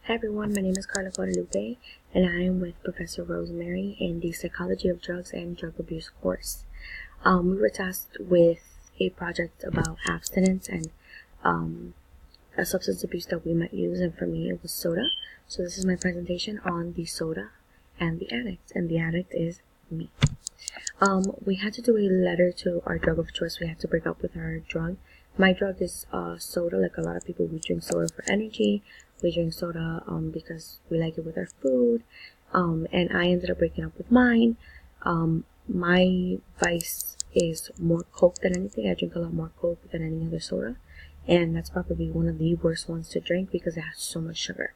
Hi everyone, my name is Karla Guadalupe, and I am with Professor Rosemary in the Psychology of Drugs and Drug Abuse course. We were tasked with a project about abstinence and a substance abuse that we might use, and for me it was soda. So this is my presentation on the soda and the addict is me. We had to do a letter to our drug of choice. We had to break up with our drug. My drug is soda. Like a lot of people, we drink soda for energy. We drink soda because we like it with our food. And I ended up breaking up with mine. My vice is more Coke than anything. I drink a lot more Coke than any other soda. And that's probably one of the worst ones to drink because it has so much sugar.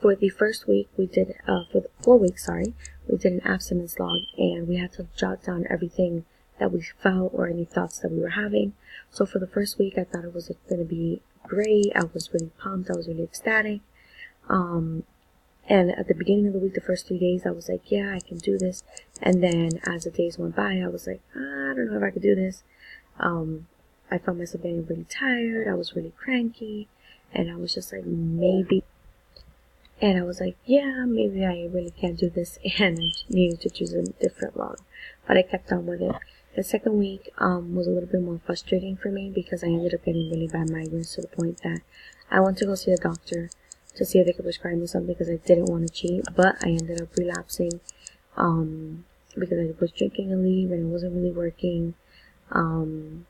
For the first week, we did, for the 4 weeks, we did an abstinence log, and we had to jot down everything that we felt or any thoughts that we were having. So for the first week, I thought it was going to be great. I was really pumped. I was really ecstatic. And at the beginning of the week, the first 3 days, I was like, yeah, I can do this. And then as the days went by, I was like, I don't know if I could do this. I found myself getting really tired. I was really cranky. And I was just like, maybe. And I was like, yeah, maybe I really can't do this, and I needed to choose a different log. But I kept on with it. The second week was a little bit more frustrating for me because I ended up getting really bad migraines to the point that I went to go see a doctor to see if they could prescribe me something because I didn't want to cheat, but I ended up relapsing because I was drinking a leave and it wasn't really working. And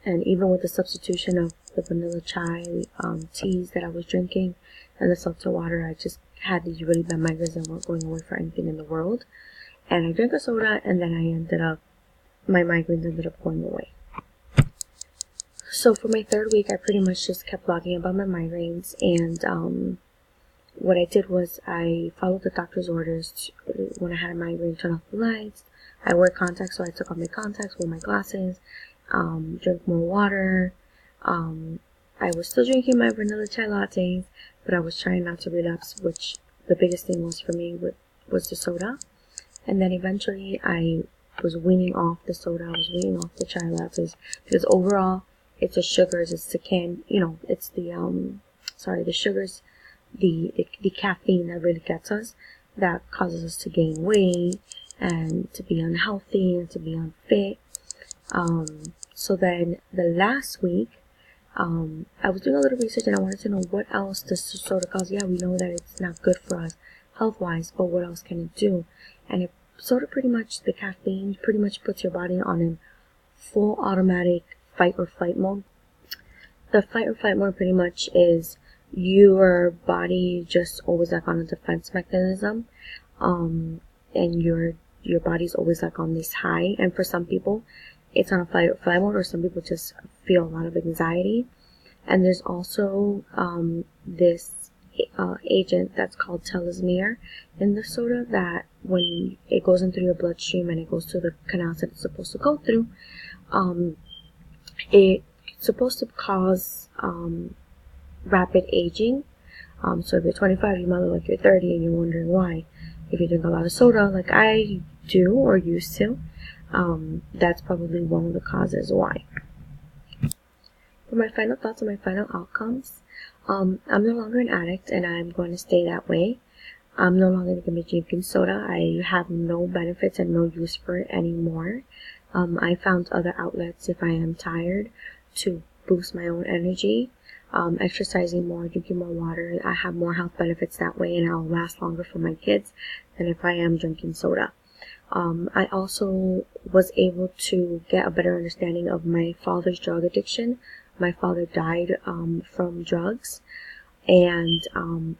even with the substitution of the vanilla chai teas that I was drinking and the seltzer water, I just had these really bad migraines that weren't going away for anything in the world. And I drank a soda, and then my migraines ended up going away. So for my third week, I pretty much just kept blogging about my migraines, and what I did was I followed the doctor's orders when I had a migraine, turn off the lights. I wear contacts, so I took off my contacts, wore my glasses, drink more water. I was still drinking my vanilla chai lattes, but I was trying not to relapse, which the biggest thing was for me was the soda. And then eventually I was weaning off the soda, I was weaning off the chai lattes, because overall it's the sugars, it's the it's the sugars, the caffeine that really gets us, that causes us to gain weight and to be unhealthy and to be unfit. So then the last week, I was doing a little research and I wanted to know what else does soda cause. Yeah, we know that it's not good for us health-wise, but what else can it do? And soda the caffeine pretty much puts your body on a full automatic fight or flight mode. The fight or flight mode pretty much is your body just always like on a defense mechanism, and your body's always like on this high. And for some people, it's on a fight or flight mode, or some people just feel a lot of anxiety. And there's also this agent that's called telesmere in the soda that when it goes into your bloodstream and it goes to the canals that it's supposed to go through, it's supposed to cause rapid aging. So if you're 25, you might look like you're 30 and you're wondering why. If you drink a lot of soda like I do or used to, that's probably one of the causes why. For my final thoughts and my final outcomes, I'm no longer an addict and I'm going to stay that way. I'm no longer going to be drinking soda. I have no benefits and no use for it anymore. I found other outlets if I am tired to boost my own energy. Exercising more, drinking more water. I have more health benefits that way, and I'll last longer for my kids than if I am drinking soda. I also was able to get a better understanding of my father's drug addiction. My father died from drugs, and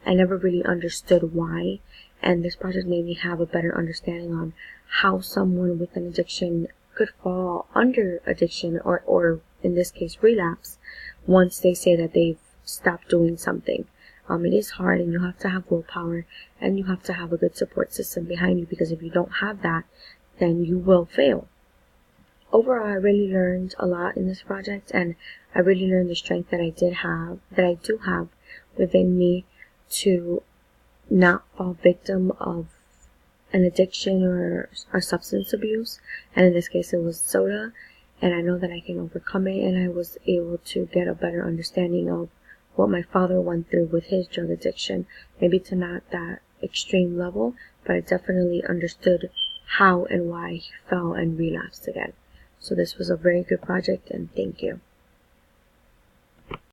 I never really understood why. And this project made me have a better understanding on how someone with an addiction could fall under addiction, or in this case, relapse, once they say that they've stopped doing something. It is hard, and you have to have willpower, and you have to have a good support system behind you, because if you don't have that, then you will fail. Overall, I really learned a lot in this project, and I really learned the strength that I do have within me to not fall victim of an addiction or substance abuse. And in this case, it was soda, and I know that I can overcome it, and I was able to get a better understanding of what my father went through with his drug addiction. Maybe to not that extreme level, but I definitely understood how and why he fell and relapsed again. So this was a very good project, and thank you.